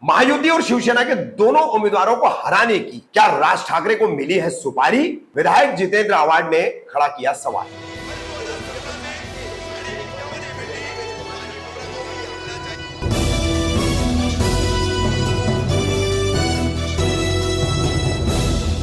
महायुति और शिवसेना के दोनों उम्मीदवारों को हराने की क्या राज ठाकरे को मिली है सुपारी? विधायक जितेंद्र आव्हाड ने खड़ा किया सवाल।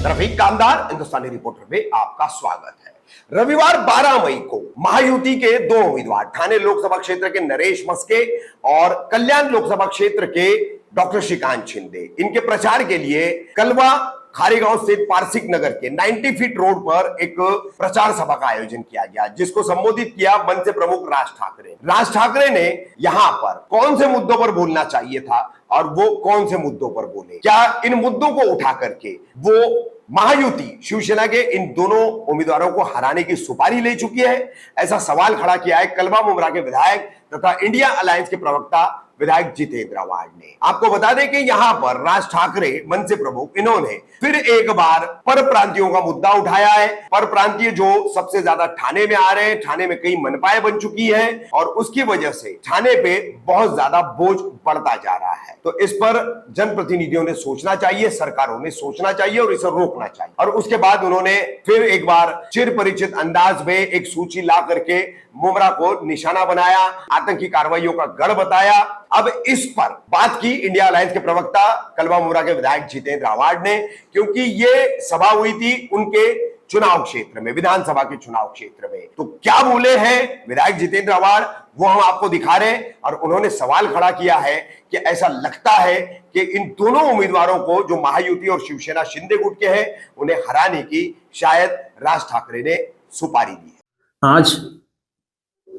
रफीक कामदार हिंदुस्तानी रिपोर्टर में आपका स्वागत है। रविवार 12 मई को महायुति के दो उम्मीदवार ठाणे लोकसभा क्षेत्र के नरेश मस्के और कल्याण लोकसभा क्षेत्र के डॉक्टर श्रीकांत शिंदे इनके प्रचार के लिए कलवा खारीगांव स्थित पारसिक नगर के 90 फीट रोड पर एक प्रचार सभा का आयोजन किया गया, जिसको संबोधित किया मनसे प्रमुख राज ठाकरे। राज ठाकरे ने यहां पर कौन से मुद्दों पर बोलना चाहिए था और वो कौन से मुद्दों पर बोले, क्या इन मुद्दों को उठा करके वो महायुति शिवसेना के इन दोनों उम्मीदवारों को हराने की सुपारी ले चुकी है? ऐसा सवाल खड़ा किया है कलवा मुमरा के विधायक तथा इंडिया अलायंस के प्रवक्ता विधायक जितेंद्र आव्हाड ने। आपको बता दें कि यहां पर राज ठाकरे मनसे प्रमुख इन्होंने फिर एक बार पर प्रांतियों का मुद्दा उठाया है। पर प्रांतीय जो सबसे ज्यादा ठाणे में आ रहे हैं, ठाणे में कई मनपाएं बन चुकी है और उसकी वजह से ठाणे पे बहुत ज्यादा बोझ बढ़ता जा रहा है। तो इस पर जनप्रतिनिधियों ने सोचना चाहिए, सरकारों ने सोचना चाहिए और इसे रोकना चाहिए। और उसके बाद उन्होंने फिर एक बार चिर परिचित अंदाज में एक सूची ला करके मुमरा को निशाना बनाया, आतंकी कार्रवाइयों का गढ़ बताया। अब इस पर बात की इंडिया अलायंस के प्रवक्ता कलवा मुमरा के विधायक जितेंद्र आव्हाड ने, क्योंकि ये सभा हुई थी उनके चुनाव क्षेत्र में, विधानसभा के चुनाव क्षेत्र में। तो क्या बोले हैं विधायक जितेंद्र आव्हाड वो हम आपको दिखा रहे हैं। और उन्होंने सवाल खड़ा किया है कि ऐसा लगता है कि इन दोनों उम्मीदवारों को जो महायुति और शिवसेना शिंदे गुट के हैं उन्हें हराने की शायद राज ठाकरे ने सुपारी दी है। आज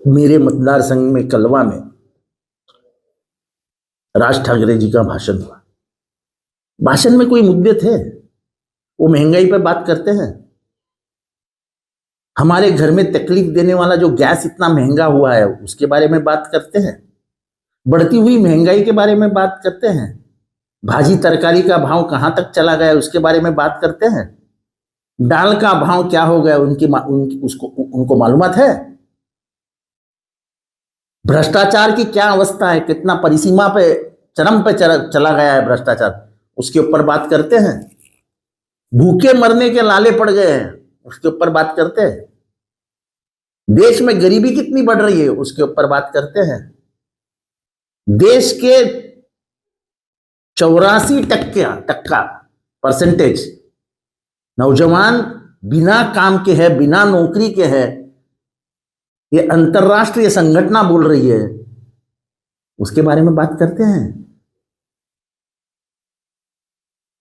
मेरे मतदार संघ में कलवा में राज ठाकरे जी का भाषण हुआ। भाषण में कोई मुद्दे थे? वो महंगाई पर बात करते हैं, हमारे घर में तकलीफ देने वाला जो गैस इतना महंगा हुआ है उसके बारे में बात करते हैं, बढ़ती हुई महंगाई के बारे में बात करते हैं, भाजी तरकारी का भाव कहां तक चला गया उसके बारे में बात करते हैं, दाल का भाव क्या हो गया उनको मालूमात है, भ्रष्टाचार की क्या अवस्था है, कितना परिसीमा पे चरम पे चला गया है भ्रष्टाचार, उसके ऊपर बात करते हैं, भूखे मरने के लाले पड़ गए हैं उसके ऊपर बात करते हैं, देश में गरीबी कितनी बढ़ रही है उसके ऊपर बात करते हैं, देश के 84% परसेंटेज नौजवान बिना काम के हैं, बिना नौकरी के हैं, ये अंतरराष्ट्रीय संगठन बोल रही है, उसके बारे में बात करते हैं?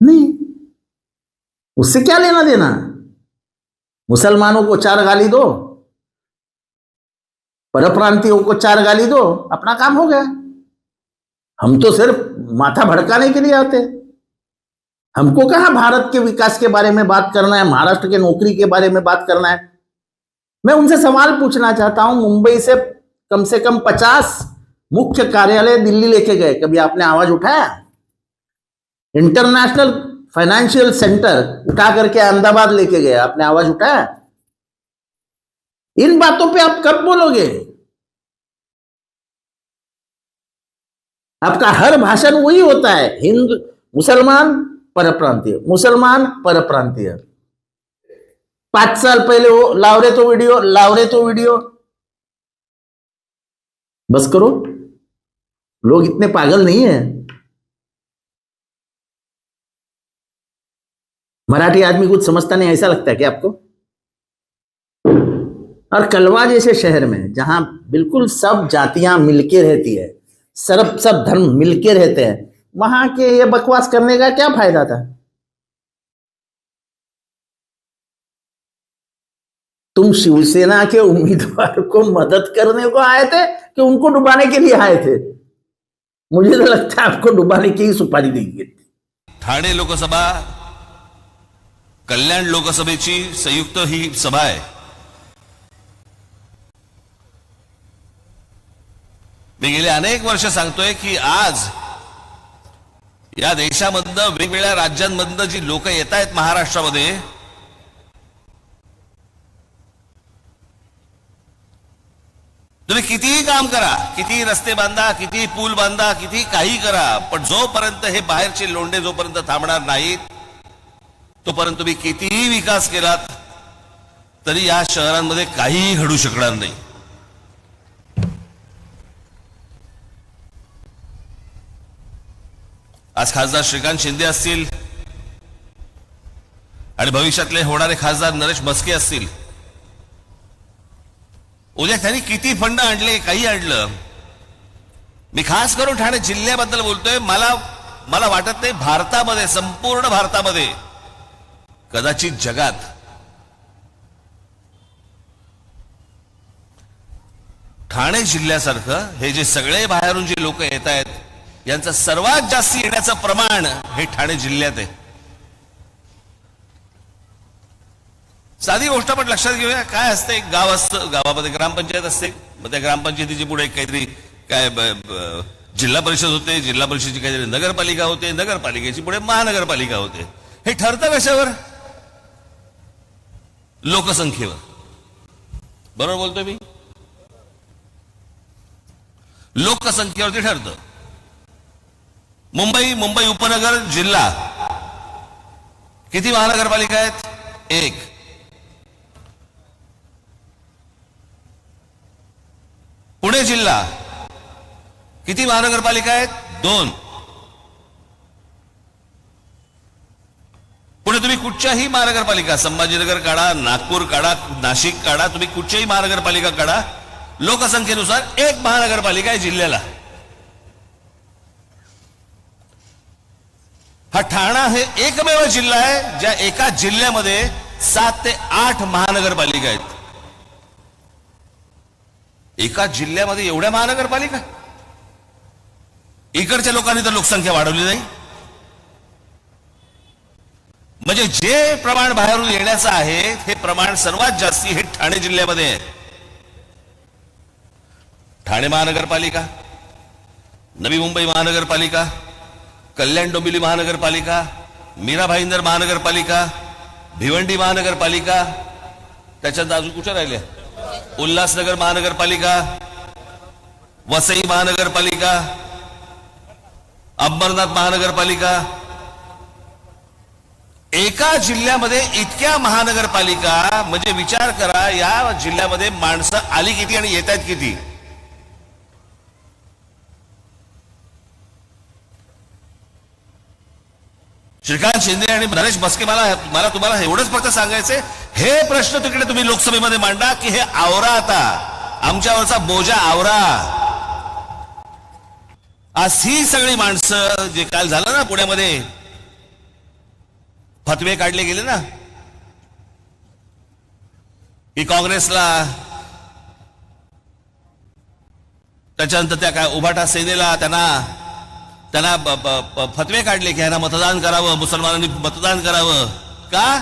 नहीं, उससे क्या लेना देना? मुसलमानों को 4 गाली दो, परप्रांतियों को 4 गाली दो, अपना काम हो गया। हम तो सिर्फ माथा भड़काने के लिए आते। हमको कहां भारत के विकास के बारे में बात करना है, महाराष्ट्र के नौकरी के बारे में बात करना है। मैं उनसे सवाल पूछना चाहता हूं, मुंबई से कम 50 मुख्य कार्यालय दिल्ली लेके गए, कभी आपने आवाज उठाया? इंटरनेशनल फाइनेंशियल सेंटर उठा करके अहमदाबाद लेके गए, आपने आवाज उठाया? इन बातों पे आप कब बोलोगे? आपका हर भाषण वही होता है, हिंदू मुसलमान परप्रांतीय, मुसलमान परप्रांतीय। 5 साल पहले वो लावरे तो वीडियो। बस करो, लोग इतने पागल नहीं है। मराठी आदमी कुछ समझता नहीं, ऐसा लगता है क्या आपको? और कलवा जैसे शहर में जहां बिल्कुल सब जातियां मिलके रहती है, सब धर्म मिलके रहते हैं, वहां के ये बकवास करने का क्या फायदा था? तुम शिवसेना के उम्मीदवार को मदद करने को आए थे कि उनको डुबाने के लिए आए थे? मुझे तो लगता है आपको डुबाने की ही सुपारी देंगे। ठाणे लोकसभा कल्याण लोकसभेची संयुक्त ही सभा आहे। मी गेले अनेक वर्ष सांगतोय की आज या देशामधनं वेगवेगळ्या राज्यांमधनं जी लोक येत आहेत महाराष्ट्रामध्ये, तुम्ही कितीही काम करा, किती रस्ते बांधा, किती पूल बांधा, किती काही करा, पण जोपर्यंत हे बाहेरचे लोंढे जोपर्यंत थांबणार नाहीत तोपर्यंत तुम्ही कितीही विकास केलात तरी या शहरांमध्ये काहीही घडू शकणार नाही. आज खासदार श्रीकांत शिंदे असतील आणि भविष्यातले होणारे खासदार नरेश म्हस्के असतील, उद्या त्यांनी किती फंड आणले, काही आणलं. मी खास करून ठाणे जिल्ह्याबद्दल बोलतोय. मला वाटत नाही भारतामध्ये, संपूर्ण भारतामध्ये, कदाचित जगात ठाणे जिल्ह्यासारखं हे जे सगळे बाहेरून जे लोक येत आहेत यांचं सर्वात जास्त येण्याचं प्रमाण हे ठाणे जिल्ह्यात आहे. साधी गोष्ट आपण लक्षात घेऊया. काय असतं, एक गाव असतं, गावामध्ये ग्रामपंचायत असते, मग त्या ग्रामपंचायतीची पुढे काहीतरी काय जिल्हा परिषद होते, जिल्हा परिषदेची काहीतरी नगरपालिका होते, नगरपालिकेची पुढे महानगरपालिका होते. हे ठरतं कशावर? लोकसंख्येवर. बरोबर बोलतोय मी? लोकसंख्येवरती ठरतं. मुंबई उपनगर जिल्हा किती महानगरपालिका आहेत? 1. पुणे जिल्हा किती महानगरपालिका आहेत? 2. पुणे तुम्ही कुठच्याही महानगरपालिका, संभाजीनगर काढा, नागपूर काढा, नाशिक काढा, तुम्ही कुठच्याही महानगरपालिका काढा, लोकसंख्येनुसार 1 महानगरपालिका आहे जिल्ह्याला. हा ठाणा हे एकमेव जिल्हा आहे ज्या एका जिल्ह्यामध्ये 7 ते 8 महानगरपालिका आहेत. एका जिल्ह्यामध्ये एवढ्या महानगरपालिका. इकडच्या लोकांनी तर लोकसंख्या वाढवली नाही. म्हणजे जे प्रमाण बाहेरून येण्याचं आहे हे प्रमाण सर्वात जास्ती हे ठाणे जिल्ह्यामध्ये आहे. ठाणे महानगरपालिका, नवी मुंबई महानगरपालिका, कल्याण डोंबिवली महानगरपालिका, मीरा भाईंदर महानगरपालिका, भिवंडी महानगरपालिका, त्याच्यात अजून कुठे राहिल्या? उल्हासनगर महानगरपालिका, वसई महानगरपालिका, अंबरनाथ महानगरपालिका. एका जिल्ह्यामध्ये इतक्या महानगरपालिका, म्हणजे विचार करा या जिल्ह्यामध्ये माणसं आली किती आणि येत आहेत किती. श्रीकांत शिंदे आणि नरेश म्हस्के, मला तुम्हाला एवढंच फक्त सांगायचंय, हे प्रश्न तिकडे तुम्ही लोकसभेमध्ये मांडा की हे आवरा, आता आमच्यावरचा बोजा आवरा. आज ही सगळी माणसं, जे काल झालं ना पुण्यामध्ये, फतवे काढले गेले ना की काँग्रेसला, त्याच्यानंतर त्या काय उभाटा सेनेला त्यांना फतवे काढले की यांना मतदान करावं, मुसलमानांनी मतदान करावं. का?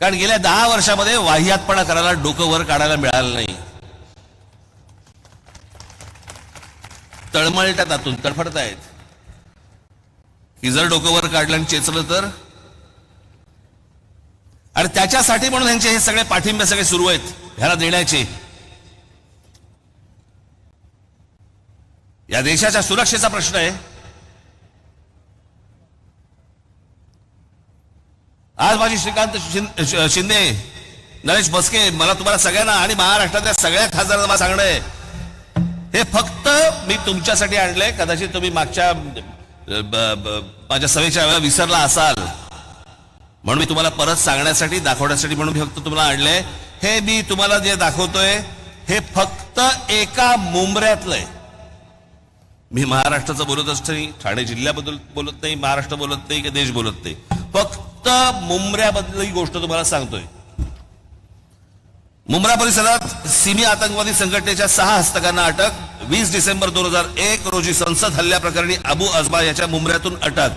कारण गेल्या 10 वर्षामध्ये वाह्यातपणा करायला डोकं वर काढायला मिळालं नाही. तळमळतात, आतून तडफडतायत की जर डोकं वर काढलं आणि चेचलं तर. आणि त्याच्यासाठी म्हणून यांचे हे सगळे पाठिंबे सगळे सुरू आहेत ह्याला देण्याचे. या देशाच्या सुरक्षेचा प्रश्न आहे. आज माझी श्रीकांत शिंदे, नरेश म्हस्के, मला तुम्हाला सगळ्यांना आणि महाराष्ट्रातल्या सगळ्या खासदारांना मला सांगणं आहे, हे फक्त मी तुमच्यासाठी आणलंय. कदाचित तुम्ही मागच्या माझ्या सभेच्या वेळेला विसरला असाल, म्हणून मी तुम्हाला परत सांगण्यासाठी, दाखवण्यासाठी म्हणून मी फक्त तुम्हाला आणलंय. हे मी तुम्हाला जे दाखवतोय हे फक्त एका मुंबऱ्यातलंय. मी महाराष्ट्राचं बोलतच नाही, ठाणे जिल्ह्याबद्दल बोलत नाही, महाराष्ट्र बोलत नाही की देश बोलत नाही, फक्त मुंबऱ्याबद्दल ही गोष्ट तुम्हाला सांगतोय. मुंब्रा परिसरात सिमी आतंकवादी संघटनेच्या 6 हस्तकांना अटक. 20 डिसेंबर 2001 रोजी संसद हल्ल्याप्रकरणी अबू अजमा याच्या मुंबऱ्यातून अटक.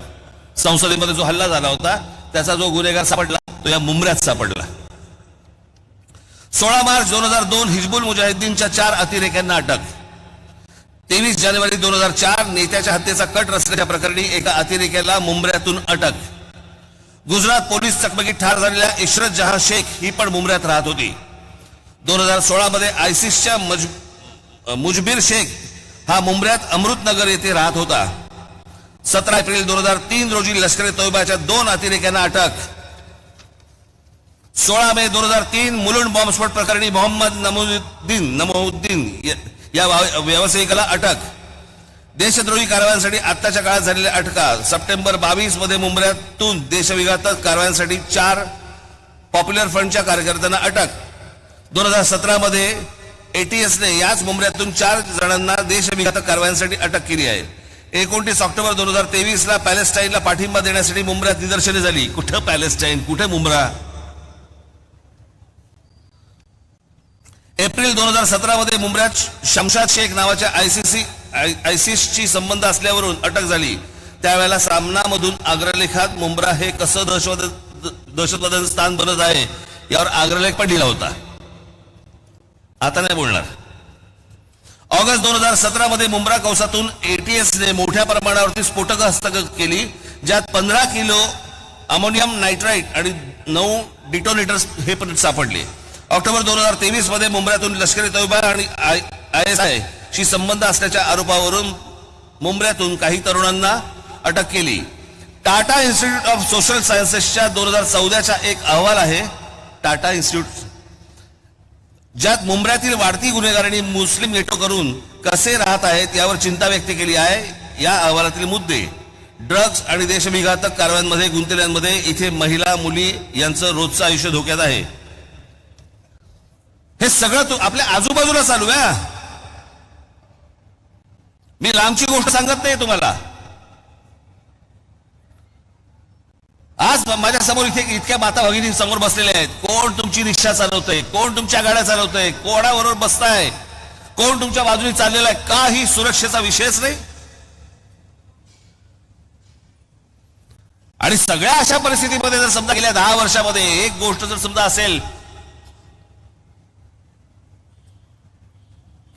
संसदेमध्ये जो हल्ला झाला होता त्याचा जो गुन्हेगार सापडला तो या मुंबऱ्यात सापडला. 16 मार्च 2002 हिजबुल मुजाहिद्दीनच्या 4 अतिरेक्यांना अटक. 23 जानेवारी 2004 नेत्याच्या हत्येचा कट रचल्याच्या प्रकरणी एका अतिरेक्याला मुंबऱ्यातून अटक. गुजरात पोलीस चकमकीत ठार झालेल्या इशरत जहां शेख ही पण मुंबऱ्यात राहत होती. 2016 मध्ये आयसिसच्या मुजबिर शेख हा मुंबऱ्यात अमृतनगर येथे राहत होता. 17 एप्रिल 2003 रोजी लष्कर ए तोयबाच्या 2 अतिरेक्यांना अटक. 16 मे 2003 मुलुंड बॉम्बस्फोट प्रकरणी मोहम्मद नमुद्दीन या व्यावसायिकाला अटक. देशद्रोही कारवायांसाठी आत्ताच्या काळात झालेल्या अटका. सप्टेंबर 22 मध्ये मुंबऱ्यातून देशविघातक कारवायांसाठी 4 पॉप्युलर फ्रंटच्या कार्यकर्त्यांना अटक. 2017 मध्ये एटीएसने याच मुंबऱ्यातून 4 जणांना देशविघातक कारवायांसाठी अटक केली आहे. 29 ऑक्टोबर 2023 ला पॅलेस्टाईनला पाठिंबा देण्यासाठी मुंबऱ्यात निदर्शने झाली. कुठं पॅलेस्टाईन, कुठे मुंब्रा. एप्रिल 2017 मध्ये मुंबऱ्यात शमशाद शेख नावाच्या आयसिसची संबंध असल्यावरून अटक झाली. त्यावेळेला सामनामधून अग्रलेखात मुंब्रा हे कसं दहशतवाद्यांचं स्थान बनत आहे यावर अग्रलेख पण दिला होता. आता नाही बोलणार. ऑगस्ट 2017 मध्ये मुंब्रा कौसातून एटीएसने मोठ्या प्रमाणावरती स्फोटक हस्तगत केली, ज्यात 15 किलो अमोनियम नायट्राइट आणि 9 डिटोनेटर्स हे पण सापडले. ऑक्टोबर 2023 मध्ये मुंबऱ्यातून लष्कर ए तोयबा आणि ISI शी संबंध असल्याच्या आरोपावरून मुंबऱ्यातून काही तरुणांना अटक केली. टाटा इन्स्टिट्यूट ऑफ सोशल सायन्सेसच्या 2014चा एक अहवाल आहे, टाटा इन्स्टिट्यूट, ज्यात मुंबऱ्यातील वाढती गुन्हेगारी मुस्लिम नेटो करून कसे राहत आहेत यावर चिंता व्यक्त केली आहे. या अहवालातील मुद्दे ड्रग्ज आणि देशविघातक कारवायांमध्ये गुंतलेल्यांमध्ये इथे महिला मुली यांचं रोजचं आयुष्य धोक्यात आहे. हे सगळं आपल्या आजूबाजूला चालू आहे. मी लांबची गोष्ट सांगत नाही तुम्हाला. आज माझ्या समोर इतक्या माता भगिनी समोर बसलेल्या आहेत. कोण तुमची रिक्षा चालवतंय, कोण तुमच्या गाड्या चालवतंय, कोणाबरोबर बसताय, कोण तुमच्या बाजूने चाललेला आहे, काही सुरक्षेचा विषयच नाही. आणि सगळ्या अशा परिस्थितीमध्ये जर समजा गेल्या 10 वर्षामध्ये एक गोष्ट जर समजा असेल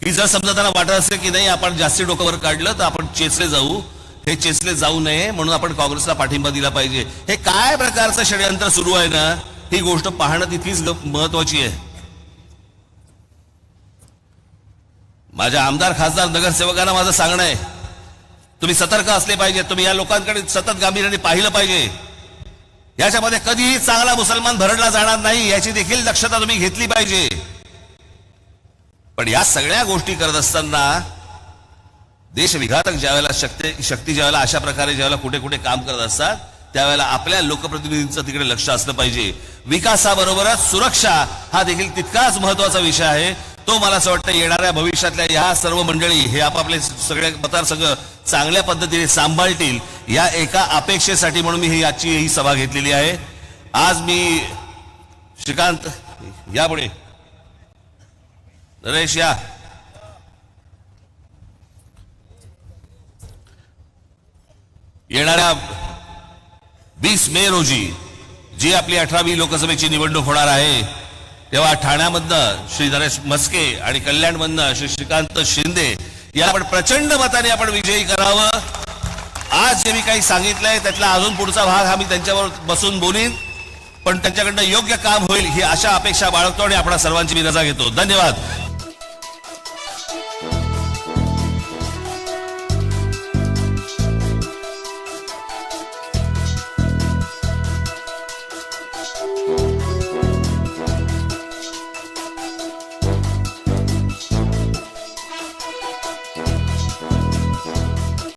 की जर समजा त्यांना वाटत असेल की नाही आपण जास्ती डोक्यावर काढलं तर आपण चेचले जाऊ, हे चेचले जाऊ नये म्हणून आपण काँग्रेसला पाठिंबा दिला पाहिजे. हे काय प्रकारचं षडयंत्र सुरू आहे ना, ही गोष्ट पाहणं तितकीच महत्वाची आहे. माझ्या आमदार खासदार नगरसेवकांना माझं सांगणं आहे, तुम्ही सतर्क असले पाहिजे. तुम्ही या लोकांकडे सतत गांभीर्याने पाहिलं पाहिजे. याच्यामध्ये कधीही चांगला मुसलमान भरडला जाणार नाही याची देखील दक्षता तुम्ही घेतली पाहिजे. पण या सगळ्या गोष्टी करत असताना देशविघातक ज्यावेळेला शक्ती ज्यावेळेला अशा प्रकारे ज्यावेळेला कुठे कुठे काम करत असतात त्यावेळेला आपल्या लोकप्रतिनिधींचं तिकडे लक्ष असलं पाहिजे. विकासाबरोबरच सुरक्षा हा देखील तितकाच महत्वाचा विषय आहे. तो मला असं वाटतं येणाऱ्या भविष्यातल्या या सर्व मंडळी हे आपापले सगळे मतदारसंघ चांगल्या पद्धतीने सांभाळतील या एका अपेक्षेसाठी म्हणून मी आजची ही सभा घेतलेली आहे. आज मी श्रीकांत यापुढे, नरेश या, येणाऱ्या 20 मे रोजी जी आपली 18वी लोकसभेची निवडणूक होणार आहे तेव्हा ठाण्यामधनं श्री नरेश म्हस्के आणि कल्याणमधनं श्री श्रीकांत शिंदे या आपण प्रचंड मताने आपण विजयी करावं. आज जे मी काही सांगितलंय त्यातला अजून पुढचा भाग हा मी त्यांच्यावर बसून बोलीन, पण त्यांच्याकडनं योग्य काम होईल ही अशा अपेक्षा बाळगतो आणि आपल्या सर्वांची मी रजा घेतो. धन्यवाद.